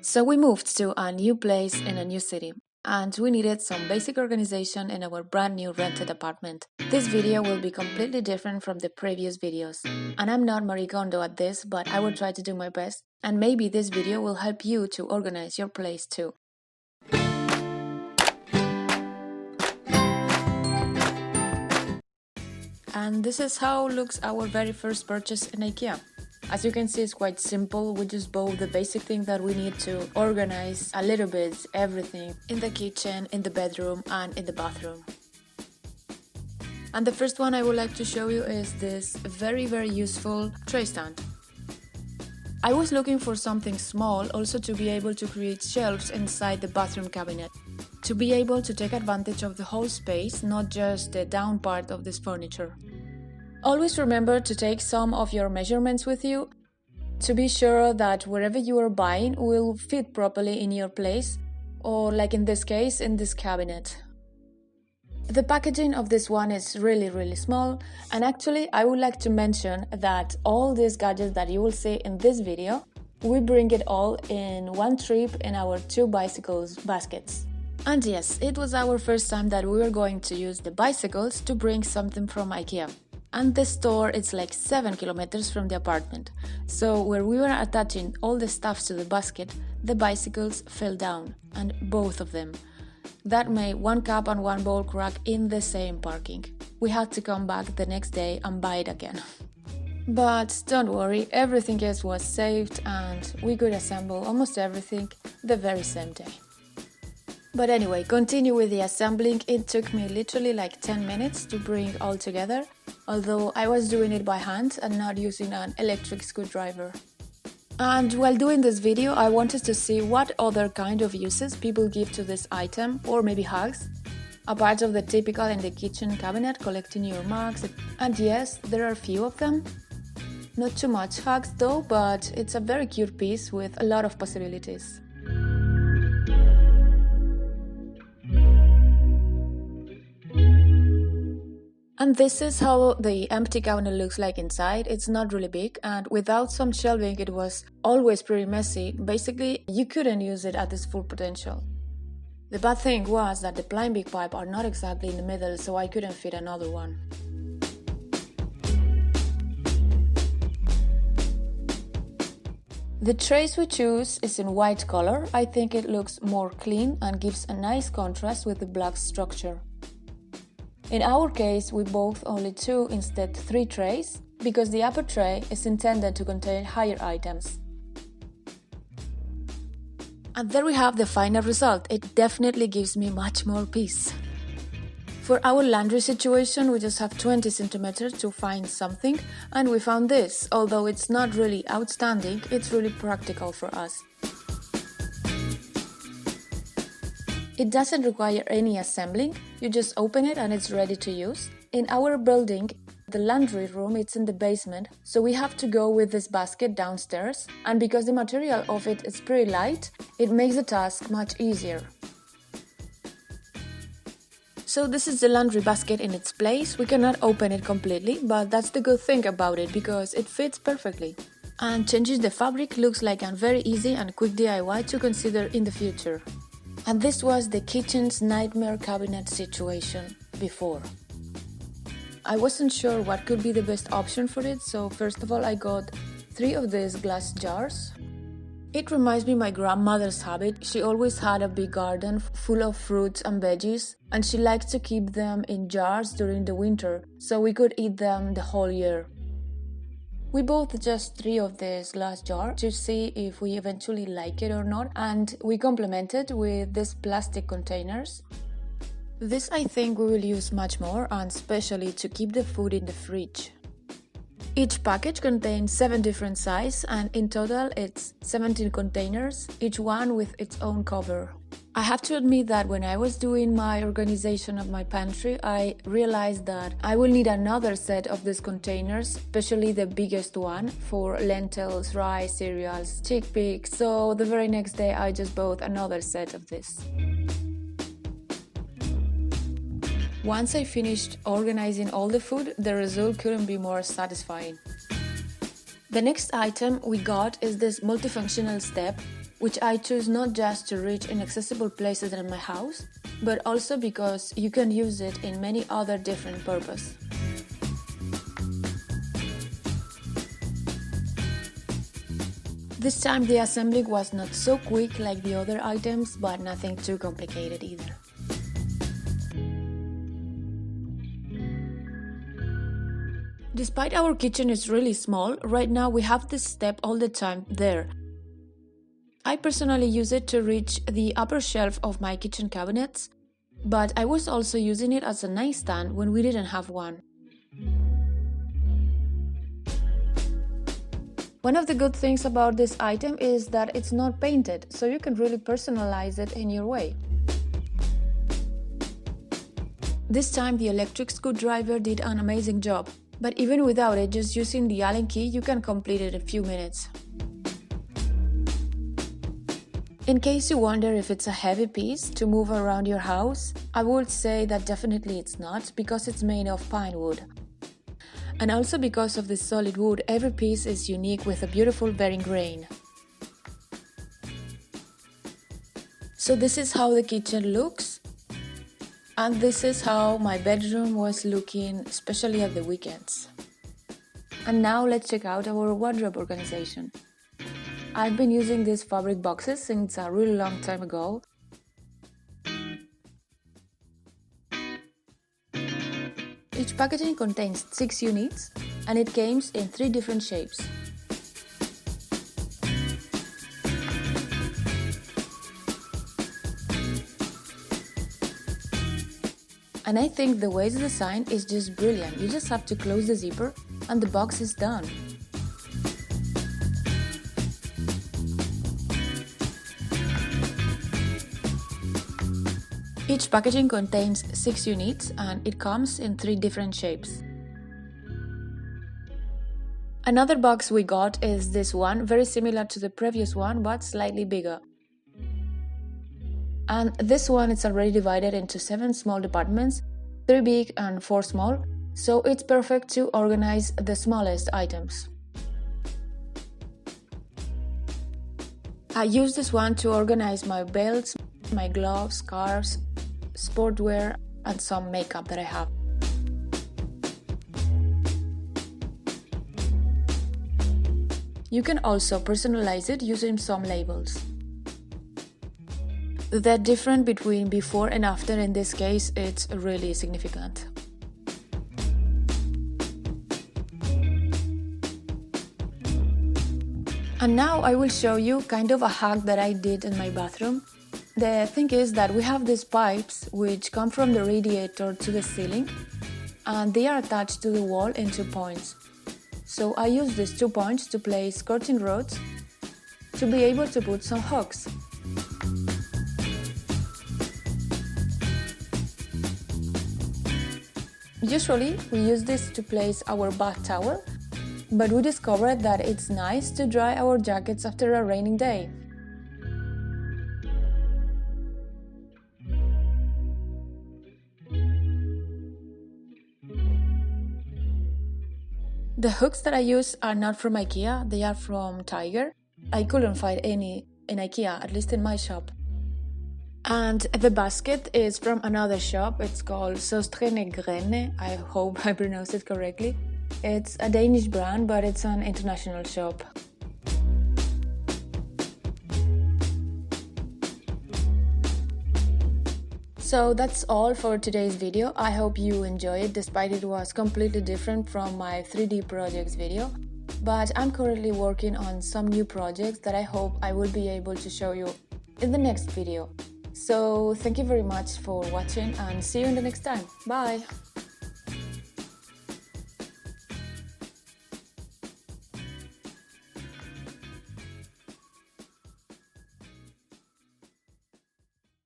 So we moved to a new place in a new city, and we needed some basic organization in our brand new rented apartment. This video will be completely different from the previous videos, and I'm not Marie Kondo at this, but I will try to do my best, and maybe this video will help you to organize your place too. And this is how looks our very first purchase in Ikea. As you can see, it's quite simple. We just bought the basic thing that we need to organize a little bit everything in the kitchen, in the bedroom, and in the bathroom. And the first one I would like to show you is this very useful tray stand. I was looking for something small also to be able to create shelves inside the bathroom cabinet, to be able to take advantage of the whole space, not just the down part of this furniture. Always remember to take some of your measurements with you to be sure that wherever you are buying will fit properly in your place, or like in this case, in this cabinet. The packaging of this one is really small, and actually I would like to mention that all these gadgets that you will see in this video, we bring it all in one trip in our 2 bicycles baskets. And yes, it was our first time that we were going to use the bicycles to bring something from Ikea. And the store is like 7 kilometers from the apartment, so where we were attaching all the stuff to the basket, the bicycles fell down, and both of them. That made 1 cup and 1 bowl crack in the same parking. We had to come back the next day and buy it again. But don't worry, everything else was saved and we could assemble almost everything the very same day. But anyway, continue with the assembling. It took me literally like 10 minutes to bring all together, although I was doing it by hand and not using an electric screwdriver. And while doing this video, I wanted to see what other kind of uses people give to this item, or maybe hugs, apart of the typical in the kitchen cabinet collecting your mugs. And yes, there are a few of them. Not too much hugs though, but it's a very cute piece with a lot of possibilities. And this is how the empty cabinet looks like inside. It's not really big, and without some shelving it was always pretty messy. Basically, you couldn't use it at its full potential. The bad thing was that the plumbing pipe are not exactly in the middle, so I couldn't fit another one. The trays we choose is in white color. I think it looks more clean and gives a nice contrast with the black structure. In our case, we bought only 2 instead 3 trays, because the upper tray is intended to contain higher items. And there we have the final result. It definitely gives me much more peace. For our laundry situation, we just have 20 centimeters to find something, and we found this. Although it's not really outstanding, it's really practical for us. It doesn't require any assembling, you just open it and it's ready to use. In our building, the laundry room is in the basement, so we have to go with this basket downstairs, and because the material of it is pretty light, it makes the task much easier. So this is the laundry basket in its place. We cannot open it completely, but that's the good thing about it because it fits perfectly. And changing the fabric looks like a very easy and quick DIY to consider in the future. And this was the kitchen's nightmare cabinet situation before. I wasn't sure what could be the best option for it, so first of all I got 3 of these glass jars. It reminds me of my grandmother's habit. She always had a big garden full of fruits and veggies, and she liked to keep them in jars during the winter, so we could eat them the whole year. We bought just 3 of these glass jars to see if we eventually like it or not, and we complemented with these plastic containers. This I think we will use much more, and especially to keep the food in the fridge. Each package contains 7 different sizes, and in total it's 17 containers, each one with its own cover. I have to admit that when I was doing my organization of my pantry, I realized that I will need another set of these containers, especially the biggest one, for lentils, rice, cereals, chickpeas, so the very next day I just bought another set of this. Once I finished organizing all the food, the result couldn't be more satisfying. The next item we got is this multifunctional step. which I choose not just to reach inaccessible places in my house, but also because you can use it in many other different purposes. This time the assembling was not so quick like the other items, but nothing too complicated either. Despite our kitchen is really small, right now we have this step all the time there. I personally use it to reach the upper shelf of my kitchen cabinets, but I was also using it as a nightstand when we didn't have one. One of the good things about this item is that it's not painted, so you can really personalize it in your way. This time the electric screwdriver did an amazing job, but even without it, just using the Allen key, you can complete it in a few minutes. In case you wonder if it's a heavy piece to move around your house, I would say that definitely it's not, because it's made of pine wood. And also because of this solid wood, every piece is unique with a beautiful bearing grain. So this is how the kitchen looks, and this is how my bedroom was looking, especially at the weekends. And now let's check out our wardrobe organization. I've been using these fabric boxes since a really long time ago. Each packaging contains 6 units, and it comes in 3 different shapes. And I think the way it's designed is just brilliant. You just have to close the zipper and the box is done. Each packaging contains 6 units and it comes in 3 different shapes. Another box we got is this one, very similar to the previous one but slightly bigger. And this one is already divided into 7 small departments, 3 big and 4 small, so it's perfect to organize the smallest items. I use this one to organize my belts, my gloves, scarves, sportwear and some makeup that I have. You can also personalize it using some labels. The difference between before and after in this case, it's really significant. And now I will show you kind of a hack that I did in my bathroom. The thing is that we have these pipes which come from the radiator to the ceiling and they are attached to the wall in 2 points. So I use these 2 points to place skirting rods to be able to put some hooks. Usually we use this to place our bath towel, but we discovered that it's nice to dry our jackets after a raining day. The hooks that I use are not from Ikea, they are from Tiger. I couldn't find any in Ikea, at least in my shop. And the basket is from another shop, it's called Søstrene Grene, I hope I pronounced it correctly. It's a Danish brand, but it's an international shop. So that's all for today's video. I hope you enjoy it, despite it was completely different from my 3D projects video. But I'm currently working on some new projects that I hope I will be able to show you in the next video. So thank you very much for watching and see you in the next time. Bye!